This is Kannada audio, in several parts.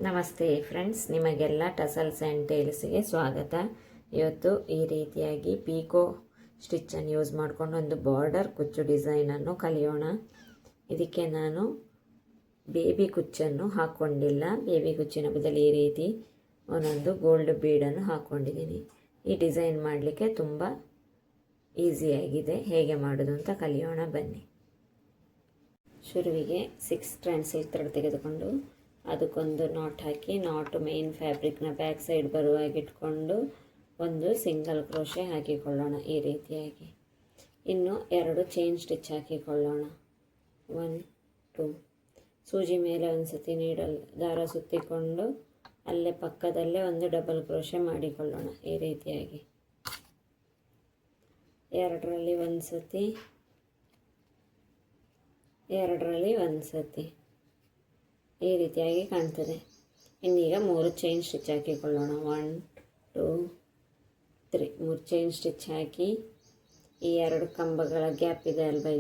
ನಮಸ್ತೆ ಫ್ರೆಂಡ್ಸ್, ನಿಮಗೆಲ್ಲ ಟಸಲ್ಸ್ ಆ್ಯಂಡ್ ಟೇಲ್ಸ್ಗೆ ಸ್ವಾಗತ. ಇವತ್ತು ಈ ರೀತಿಯಾಗಿ ಪೀಕೋ ಸ್ಟಿಚ್ಚನ್ನು ಯೂಸ್ ಮಾಡಿಕೊಂಡು ಒಂದು ಬಾರ್ಡರ್ ಕುಚ್ಚು ಡಿಸೈನನ್ನು ಕಲಿಯೋಣ. ಇದಕ್ಕೆ ನಾನು ಬೇಬಿ ಕುಚ್ಚನ್ನು ಹಾಕ್ಕೊಂಡಿಲ್ಲ. ಬೇಬಿ ಕುಚ್ಚಿನ ಬದಲು ಈ ರೀತಿ ಒಂದೊಂದು ಗೋಲ್ಡ್ ಬೀಡನ್ನು ಹಾಕ್ಕೊಂಡಿದ್ದೀನಿ. ಈ ಡಿಸೈನ್ ಮಾಡಲಿಕ್ಕೆ ತುಂಬ ಈಸಿಯಾಗಿದೆ. ಹೇಗೆ ಮಾಡೋದು ಅಂತ ಕಲಿಯೋಣ ಬನ್ನಿ. ಶುರುವಿಗೆ 6 ಸ್ಟ್ರಾಂಡ್ ಸಿಲ್ಕ್ ಥ್ರೆಡ್ ತೆಗೆದುಕೊಂಡು ಅದಕ್ಕೊಂದು ನಾಟ್ ಹಾಕಿ, ನಾಟ್ ಮೇನ್ ಫ್ಯಾಬ್ರಿಕ್ನ ಬ್ಯಾಕ್ ಸೈಡ್ ಬರುವಾಗಿಟ್ಕೊಂಡು ಒಂದು ಸಿಂಗಲ್ ಕ್ರೋಶೆ ಹಾಕಿಕೊಳ್ಳೋಣ ಈ ರೀತಿಯಾಗಿ. ಇನ್ನು 2 ಚೈನ್ ಸ್ಟಿಚ್ ಹಾಕಿಕೊಳ್ಳೋಣ. 1 2 ಸೂಜಿ ಮೇಲೆ ಒಂದು ಸತಿ ನೀಡಲ್ ದಾರ ಸುತ್ತಿಕೊಂಡು ಅಲ್ಲೇ ಪಕ್ಕದಲ್ಲೇ ಒಂದು ಡಬಲ್ ಕ್ರೋಶೆ ಮಾಡಿಕೊಳ್ಳೋಣ ಈ ರೀತಿಯಾಗಿ. 2ರಲ್ಲಿ ಒಂದು ಸತಿ, 2ರಲ್ಲಿ ಒಂದು ಸತಿ, ಈ ರೀತಿಯಾಗಿ ಕಾಣ್ತದೆ. ಇನ್ನೀಗ 3 ಚೈನ್ ಸ್ಟಿಚ್ ಹಾಕಿಕೊಳ್ಳೋಣ. 1 2 3 3 ಚೈನ್ ಸ್ಟಿಚ್ ಹಾಕಿ ಈ 2 ಕಂಬಗಳ ಗ್ಯಾಪ್ ಇದೆ ಅಲ್ವಾ,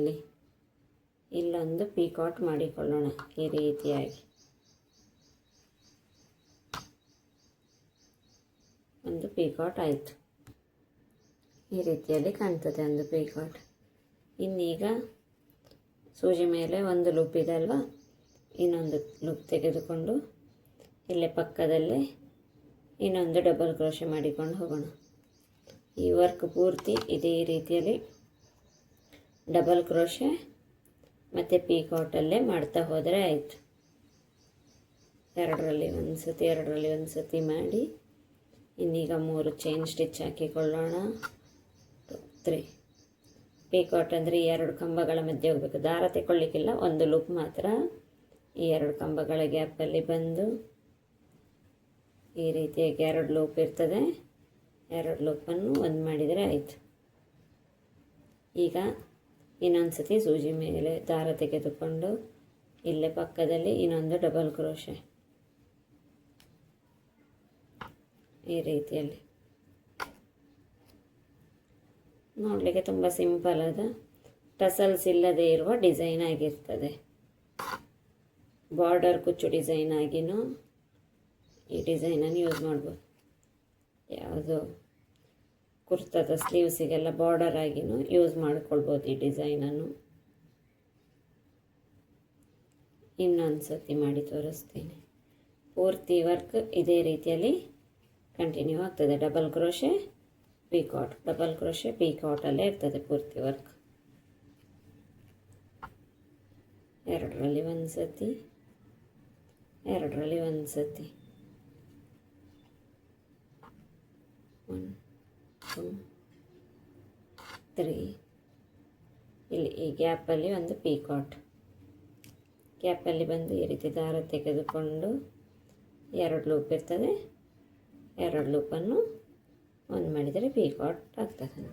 ಇಲ್ಲೊಂದು ಪೀಕಾಟ್ ಮಾಡಿಕೊಳ್ಳೋಣ ಈ ರೀತಿಯಾಗಿ. ಒಂದು ಪೀಕಾಟ್ ಆಯಿತು. ಈ ರೀತಿಯಲ್ಲಿ ಕಾಣ್ತದೆ ಒಂದು ಪೀಕಾಟ್. ಇನ್ನೀಗ ಸೂಜಿ ಮೇಲೆ ಒಂದು ಲೂಪ್ ಇದೆ ಅಲ್ವಾ, ಇನ್ನೊಂದು ಲೂಪ್ ತೆಗೆದುಕೊಂಡು ಇಲ್ಲೇ ಪಕ್ಕದಲ್ಲೇ ಇನ್ನೊಂದು ಡಬಲ್ ಕ್ರೋಶೆ ಮಾಡಿಕೊಂಡು ಹೋಗೋಣ. ಈ ವರ್ಕ್ ಪೂರ್ತಿ ಇದೇ ರೀತಿಯಲ್ಲಿ ಡಬಲ್ ಕ್ರೋಶೆ ಮತ್ತು ಪೀಕಾಟಲ್ಲೇ ಮಾಡ್ತಾ ಹೋದರೆ ಆಯಿತು. 2ರಲ್ಲಿ ಒಂದು ಸತಿ, 2ರಲ್ಲಿ ಒಂದು ಸತಿ ಮಾಡಿ ಇನ್ನೀಗ 3 ಚೈನ್ ಸ್ಟಿಚ್ ಹಾಕಿಕೊಳ್ಳೋಣ. 2 3 ಪೀಕಾಟ್ ಅಂದರೆ 2 ಕಂಬಗಳ ಮಧ್ಯೆ ಹೋಗಬೇಕು. ದಾರ ತೆಗೊಳ್ಳಿಕ್ಕಿಲ್ಲ, ಒಂದು ಲೂಪ್ ಮಾತ್ರ. ಈ 2 ಕಂಬಗಳ ಗ್ಯಾಪಲ್ಲಿ ಬಂದು ಈ ರೀತಿಯಾಗಿ 2 ಲೂಪ್ ಇರ್ತದೆ. 2 ಲೂಪನ್ನು ಒಂದು ಮಾಡಿದರೆ ಆಯಿತು. ಈಗ ಇನ್ನೊಂದು ಸತಿ ಸೂಜಿ ಮೇಲೆ ದಾರ ತೆಗೆದುಕೊಂಡು ಇಲ್ಲೇ ಪಕ್ಕದಲ್ಲಿ ಇನ್ನೊಂದು ಡಬಲ್ ಕ್ರೋಶೆ ಈ ರೀತಿಯಲ್ಲಿ. ನೋಡಲಿಕ್ಕೆ ತುಂಬ ಸಿಂಪಲ್ ಆದ ಟಸಲ್ಸ್ ಇಲ್ಲದೇ ಇರುವ ಡಿಸೈನ್ ಆಗಿರ್ತದೆ. ಬಾರ್ಡರ್ ಕುಚ್ಚು ಡಿಸೈನ್ ಆಗಿನೂ ಈ ಡಿಸೈನನ್ನು ಯೂಸ್ ಮಾಡ್ಬೋದು. ಯಾವುದೋ ಕುರ್ತಾದ ಸ್ಲೀವ್ಸಿಗೆಲ್ಲ ಬಾರ್ಡರ್ ಆಗಿನೂ ಯೂಸ್ ಮಾಡಿಕೊಳ್ಬೋದು ಈ ಡಿಸೈನನ್ನು. ಇನ್ನೊಂದು ಸತಿ ಮಾಡಿ ತೋರಿಸ್ತೀನಿ. ಪೂರ್ತಿ ವರ್ಕ್ ಇದೇ ರೀತಿಯಲ್ಲಿ ಕಂಟಿನ್ಯೂ ಆಗ್ತದೆ. Double crochet picot, double crochet ಪೀಕಾಟಲ್ಲೇ ಇರ್ತದೆ ಪೂರ್ತಿ ವರ್ಕ್. 2ರಲ್ಲಿ ಒಂದು ಸತಿ, 2ರಲ್ಲಿ ಒಂದು ಸತಿ, 1 2 3 ಇಲ್ಲಿ ಈ ಗ್ಯಾಪಲ್ಲಿ ಒಂದು ಪೀಕಾಟ್. ಗ್ಯಾಪಲ್ಲಿ ಬಂದು ಈ ರೀತಿ ದಾರ ತೆಗೆದುಕೊಂಡು 2 ಲೂಪ್ ಇರ್ತದೆ. 2 ಲೂಪನ್ನು ಒಂದು ಮಾಡಿದರೆ ಪೀಕಾಟ್ ಆಗ್ತದೆ.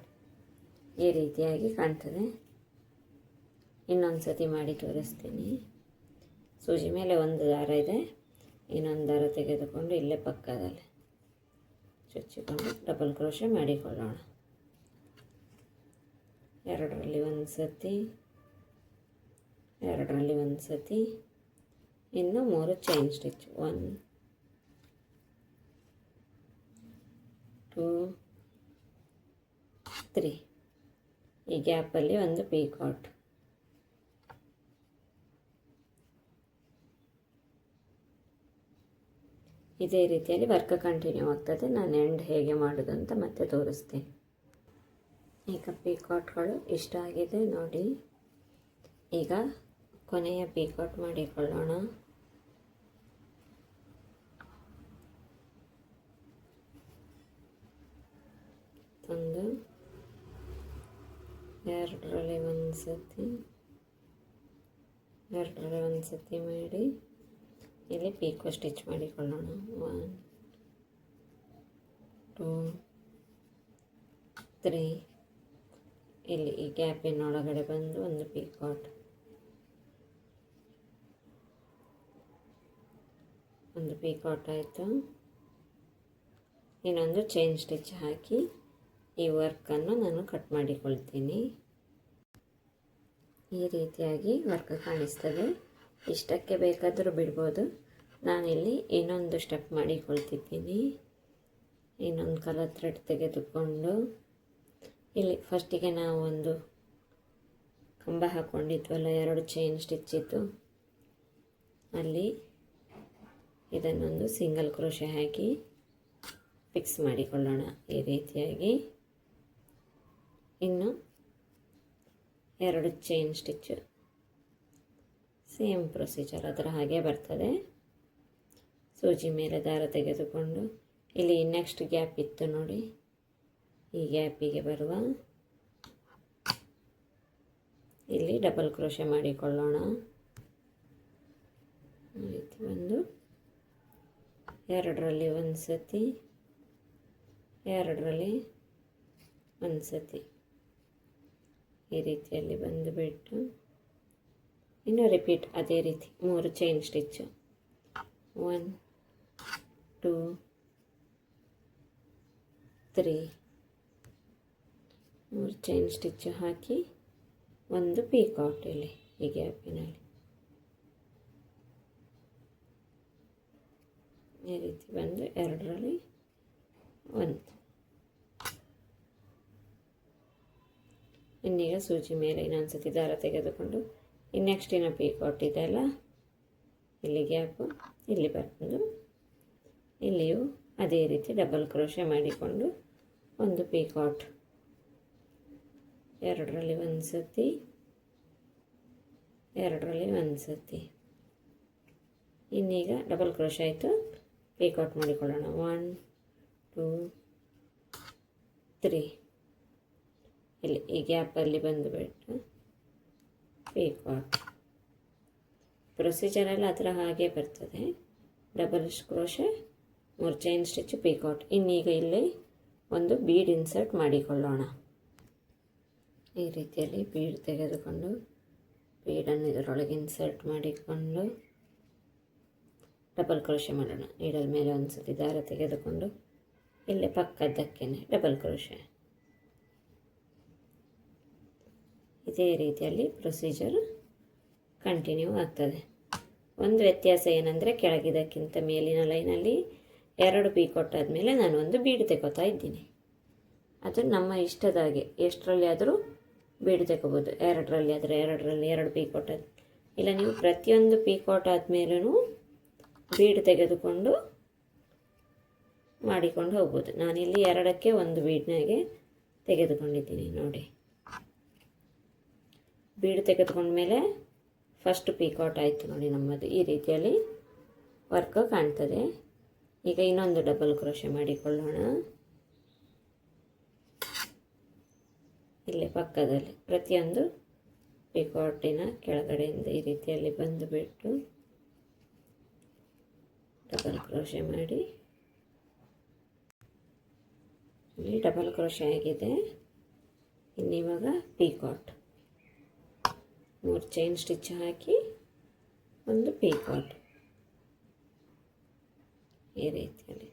ಈ ರೀತಿಯಾಗಿ ಕಾಣ್ತದೆ. ಇನ್ನೊಂದು ಸತಿ ಮಾಡಿ ತೋರಿಸ್ತೀನಿ. ಸೂಜಿ ಮೇಲೆ ಒಂದು ದಾರ ಇದೆ, ಇನ್ನೊಂದು ದಾರ ತೆಗೆದುಕೊಂಡು ಇಲ್ಲೇ ಪಕ್ಕದಲ್ಲಿ ಚುಚ್ಚಿಕೊಂಡು ಡಬಲ್ ಕ್ರೋಶೆ ಮಾಡಿಕೊಳ್ಳೋಣ. 2ರಲ್ಲಿ ಒಂದು ಸತಿ, 2ರಲ್ಲಿ ಒಂದು ಸತಿ, ಇನ್ನು 3 ಚೈನ್ ಸ್ಟಿಚ್. 1 2 3 ಈ ಗ್ಯಾಪಲ್ಲಿ ಒಂದು ಪೀಕಾಟ್. ಇದೇ ರೀತಿಯಲ್ಲಿ ವರ್ಕ್ ಕಂಟಿನ್ಯೂ ಆಗ್ತದೆ. ನಾನು ಎಂಡ್ ಹೇಗೆ ಮಾಡೋದು ಅಂತ ಮತ್ತೆ ತೋರಿಸ್ತೀನಿ. ಈಗ ಪೀಕಾಟ್ಗಳು ಇಷ್ಟ ಆಗಿದೆ ನೋಡಿ. ಈಗ ಕೊನೆಯ ಪೀಕಾಟ್ ಮಾಡಿಕೊಳ್ಳೋಣ. ಒಂದು 2ರಲ್ಲಿ ಒಂದು ಸತಿ, 2ರಲ್ಲಿ ಒಂದು ಸತಿ ಮಾಡಿ ಇಲ್ಲಿ ಪೀಕೋ ಸ್ಟಿಚ್ ಮಾಡಿಕೊಳ್ಳೋಣ. 1 2 3 ಇಲ್ಲಿ ಈ ಗ್ಯಾಪಿನೊಳಗಡೆ ಬಂದು ಒಂದು ಪೀಕಾಟ್, ಒಂದು ಪೀಕಾಟ್ ಆಯಿತು. ಇನ್ನೊಂದು ಚೈನ್ ಸ್ಟಿಚ್ ಹಾಕಿ ಈ ವರ್ಕನ್ನು ನಾನು ಕಟ್ ಮಾಡಿಕೊಳ್ತೀನಿ. ಈ ರೀತಿಯಾಗಿ ವರ್ಕ್ ಕಾಣಿಸ್ತದೆ. ಇಷ್ಟಕ್ಕೆ ಬೇಕಾದರೂ ಬಿಡ್ಬೋದು, ನಾನಿಲ್ಲಿ ಇನ್ನೊಂದು ಸ್ಟೆಪ್ ಮಾಡಿಕೊಳ್ತಿದ್ದೀನಿ. ಇನ್ನೊಂದು ಕಲರ್ ಥ್ರೆಡ್ ತೆಗೆದುಕೊಂಡು ಇಲ್ಲಿ ಫಸ್ಟಿಗೆ ನಾವು ಒಂದು ಕಂಬ ಹಾಕ್ಕೊಂಡಿದ್ವಲ್ಲ, 2 ಚೈನ್ ಸ್ಟಿಚ್ಚಿತ್ತು, ಅಲ್ಲಿ ಇದನ್ನೊಂದು ಸಿಂಗಲ್ ಕ್ರೋಶೆ ಹಾಕಿ ಫಿಕ್ಸ್ ಮಾಡಿಕೊಳ್ಳೋಣ ಈ ರೀತಿಯಾಗಿ. ಇನ್ನು 2 ಚೈನ್ ಸ್ಟಿಚ್ಚು, ಸೇಮ್ ಪ್ರೊಸೀಜರ್ ಅದರ ಹಾಗೆ ಬರ್ತದೆ. ಸೂಜಿ ಮೇಲೆ ದಾರ ತೆಗೆದುಕೊಂಡು ಇಲ್ಲಿ ನೆಕ್ಸ್ಟ್ ಗ್ಯಾಪ್ ಇತ್ತು ನೋಡಿ, ಈ ಗ್ಯಾಪಿಗೆ ಬರುವ ಇಲ್ಲಿ ಡಬಲ್ ಕ್ರೋಶೆ ಮಾಡಿಕೊಳ್ಳೋಣ. ರೀತಿ ಒಂದು 2ರಲ್ಲಿ ಒಂದು ಸತಿ, 2ರಲ್ಲಿ ಒಂದು ಸತಿ, ಈ ರೀತಿಯಲ್ಲಿ ಬಂದುಬಿಟ್ಟು ಇನ್ನು ರಿಪೀಟ್ ಅದೇ ರೀತಿ 3 ಚೈನ್ ಸ್ಟಿಚ್ಚು, 1 2 3, 3 ಚೈನ್ ಸ್ಟಿಚ್ಚು ಹಾಕಿ ಒಂದು ಪೀಕಾಟ್ ಇಲ್ಲಿ ಈ ಗ್ಯಾಪಿನಲ್ಲಿ ಈ ರೀತಿ ಬಂದು 2ರಲ್ಲಿ 1. ಇನ್ನೀಗ ಸೂಜಿ ಮೇಲೆ ಇನ್ನೊಂದು ಸತಿ ದಾರ ತೆಗೆದುಕೊಂಡು ನೆಕ್ಸ್ಟಿನ ಪೀಕಾಟ್ ಇದೆಯಲ್ಲ, ಇಲ್ಲಿ ಗ್ಯಾಪು ಇಲ್ಲಿ ಬಂದು ಇಲ್ಲಿಯೂ ಅದೇ ರೀತಿ ಡಬಲ್ ಕ್ರೋಶೆ ಮಾಡಿಕೊಂಡು ಒಂದು ಪೀಕಾಟ್, 2ರಲ್ಲಿ ಒಂದು ಸತಿ, 2ರಲ್ಲಿ ಒಂದು ಸತಿ. ಇನ್ನೀಗ ಡಬಲ್ ಕ್ರೋಶೆ ಆಯಿತು, ಪೀಕಾಟ್ ಮಾಡಿಕೊಳ್ಳೋಣ. 1 2 3, ಇಲ್ಲಿ ಈ ಗ್ಯಾಪಲ್ಲಿ ಬಂದುಬಿಟ್ಟು ಪೀಕಾಟ್. ಪ್ರೊಸೀಜರೆಲ್ಲ ಅದರ ಹಾಗೆ ಬರ್ತದೆ. Double crochet, 3 chain stitch, ಪೀಕಾಟ್. ಇನ್ನೀಗ ಇಲ್ಲಿ ಒಂದು ಬೀಡ್ ಇನ್ಸರ್ಟ್ ಮಾಡಿಕೊಳ್ಳೋಣ. ಈ ರೀತಿಯಲ್ಲಿ ಬೀಡ್ ತೆಗೆದುಕೊಂಡು ಬೀಡನ್ನು ಇದರೊಳಗೆ ಇನ್ಸರ್ಟ್ ಮಾಡಿಕೊಂಡು ಡಬಲ್ ಕ್ರೋಶೆ ಮಾಡೋಣ. ನೀಡಲ್ ಮೇಲೆ ಒಂದು ಸತಿ ದಾರ ತೆಗೆದುಕೊಂಡು ಇಲ್ಲಿ ಪಕ್ಕದ್ದಕ್ಕೇನೆ ಡಬಲ್ ಕ್ರೋಶೆ. ಇದೇ ರೀತಿಯಲ್ಲಿ ಪ್ರೊಸೀಜರ್ ಕಂಟಿನ್ಯೂ ಆಗ್ತದೆ. ಒಂದು ವ್ಯತ್ಯಾಸ ಏನಂದರೆ, ಕೆಳಗಿದಕ್ಕಿಂತ ಮೇಲಿನ ಲೈನಲ್ಲಿ 2 ಪೀಕಾಟ್ ಆದಮೇಲೆ ನಾನು ಒಂದು ಬೀಡ್ ತೆಗೋತಾ ಇದ್ದೀನಿ. ಅದು ನಮ್ಮ ಇಷ್ಟದಾಗೆ ಎಷ್ಟರಲ್ಲಿ ಆದರೂ ಬೀಡ್ ತೆಗೋಬೋದು. 2ರಲ್ಲಿ ಆದರೆ 2ರಲ್ಲಿ 2 ಪೀಕಾಟ್ ಆದ, ಇಲ್ಲ ನೀವು ಪ್ರತಿಯೊಂದು ಪೀಕಾಟ್ ಆದಮೇಲೂ ಬೀಡ್ ತೆಗೆದುಕೊಂಡು ಮಾಡಿಕೊಂಡು ಹೋಗ್ಬೋದು. ನಾನಿಲ್ಲಿ 2ಕ್ಕೆ ಒಂದು ಬೀಡ್ನಾಗೆ ತೆಗೆದುಕೊಂಡಿದ್ದೀನಿ ನೋಡಿ. ಬೀಡ್ ತೆಗೆದುಕೊಂಡ್ಮೇಲೆ ಫಸ್ಟ್ ಪೀಕಾಟ್ ಆಯಿತು ನೋಡಿ ನಮ್ಮದು. ಈ ರೀತಿಯಲ್ಲಿ ವರ್ಕ್ ಕಾಣ್ತದೆ. ಈಗ ಇನ್ನೊಂದು ಡಬಲ್ ಕ್ರೋಶೆ ಮಾಡಿಕೊಳ್ಳೋಣ. ಇಲ್ಲಿ ಪಕ್ಕದಲ್ಲಿ ಪ್ರತಿಯೊಂದು ಪೀಕಾಟಿನ ಕೆಳಗಡೆಯಿಂದ ಈ ರೀತಿಯಲ್ಲಿ ಬಂದುಬಿಟ್ಟು ಡಬಲ್ ಕ್ರೋಶೆ ಮಾಡಿ, ಇಲ್ಲಿ ಡಬಲ್ ಕ್ರೋಶೆ ಆಗಿದೆ. ಇನ್ನಿವಾಗ ಪೀಕಾಟ್, 3 ಚೈನ್ ಸ್ಟಿಚ್ ಹಾಕಿ ಒಂದು ಪೀಕಾಟ್ ಈ ರೀತಿಯಲ್ಲಿ.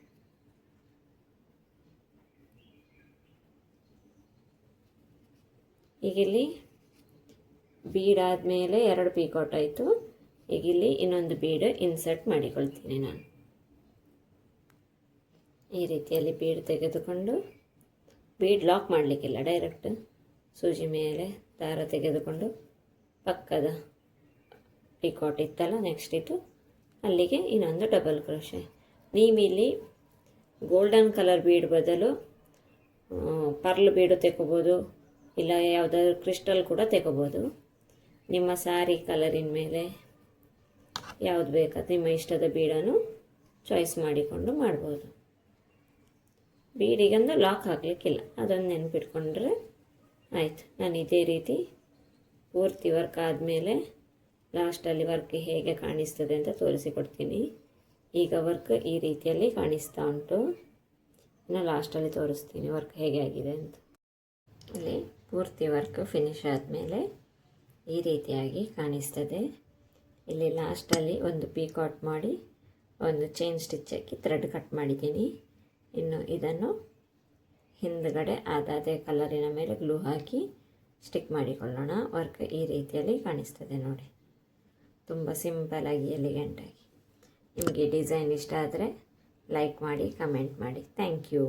ಈಗಿಲ್ಲಿ ಬೀಡ್ ಆದಮೇಲೆ 2 ಪೀಕಾಟ್ ಆಯಿತು. ಈಗಿಲ್ಲಿ ಇನ್ನೊಂದು ಬೀಡ್ ಇನ್ಸರ್ಟ್ ಮಾಡಿಕೊಳ್ತೀನಿ ನಾನು. ಈ ರೀತಿಯಲ್ಲಿ ಬೀಡ್ ತೆಗೆದುಕೊಂಡು, ಬೀಡ್ ಲಾಕ್ ಮಾಡಲಿಕ್ಕಿಲ್ಲ, ಡೈರೆಕ್ಟ್ ಸೂಜಿ ಮೇಲೆ ದಾರ ತೆಗೆದುಕೊಂಡು ಪಕ್ಕದ ಪೀಕಾಟ್ ಇತ್ತಲ್ಲ ನೆಕ್ಸ್ಟ್ ಇದು, ಅಲ್ಲಿಗೆ ಇನ್ನೊಂದು ಡಬಲ್ ಕ್ರೋಶೆ. ನೀವಿಲ್ಲಿ ಗೋಲ್ಡನ್ ಕಲರ್ ಬೀಡ್ ಬದಲು ಪರ್ಲ್ ಬೀಡು ತೆಗೋಬೋದು, ಇಲ್ಲ ಯಾವುದಾದ್ರೂ ಕ್ರಿಸ್ಟಲ್ ಕೂಡ ತೆಗೋಬೋದು. ನಿಮ್ಮ ಸ್ಯಾರಿ ಕಲರಿನ ಮೇಲೆ ಯಾವುದು ಬೇಕಾದ ನಿಮ್ಮ ಇಷ್ಟದ ಬೀಡನ್ನು ಚಾಯ್ಸ್ ಮಾಡಿಕೊಂಡು ಮಾಡ್ಬೋದು. ಬೀಡಿಗೊಂದು ಲಾಕ್ ಹಾಕಲಿಕ್ಕಿಲ್ಲ, ಅದೊಂದು ನೆನಪಿಟ್ಕೊಂಡ್ರೆ ಆಯಿತು. ನಾನು ಇದೇ ರೀತಿ ಪೂರ್ತಿ ವರ್ಕ್ ಆದಮೇಲೆ ಲಾಸ್ಟಲ್ಲಿ ವರ್ಕ್ ಹೇಗೆ ಕಾಣಿಸ್ತದೆ ಅಂತ ತೋರಿಸಿಕೊಡ್ತೀನಿ. ಈಗ ವರ್ಕ್ ಈ ರೀತಿಯಲ್ಲಿ ಕಾಣಿಸ್ತಾ ಉಂಟು. ಇನ್ನು ಲಾಸ್ಟಲ್ಲಿ ತೋರಿಸ್ತೀನಿ ವರ್ಕ್ ಹೇಗೆ ಆಗಿದೆ ಅಂತ. ಇಲ್ಲಿ ಪೂರ್ತಿ ವರ್ಕ್ ಫಿನಿಶ್ ಆದಮೇಲೆ ಈ ರೀತಿಯಾಗಿ ಕಾಣಿಸ್ತದೆ. ಇಲ್ಲಿ ಲಾಸ್ಟಲ್ಲಿ ಒಂದು ಪೀಕಾಟ್ ಮಾಡಿ ಒಂದು ಚೈನ್ ಸ್ಟಿಚ್ ಹಾಕಿ ಥ್ರೆಡ್ ಕಟ್ ಮಾಡಿದ್ದೀನಿ. ಇನ್ನು ಇದನ್ನು ಹಿಂದುಗಡೆ ಅದೇ ಕಲರಿನ ಮೇಲೆ ಗ್ಲೂ ಹಾಕಿ ಸ್ಟಿಕ್ ಮಾಡಿಕೊಳ್ಳೋಣ. ವರ್ಕ್ ಈ ರೀತಿಯಲ್ಲಿ ಕಾಣಿಸ್ತದೆ ನೋಡಿ, ತುಂಬ ಸಿಂಪಲಾಗಿ ಎಲಿಗೆಂಟಾಗಿ. ನಿಮಗೆ ಡಿಸೈನ್ ಇಷ್ಟ ಆದರೆ ಲೈಕ್ ಮಾಡಿ, ಕಮೆಂಟ್ ಮಾಡಿ. Thank you.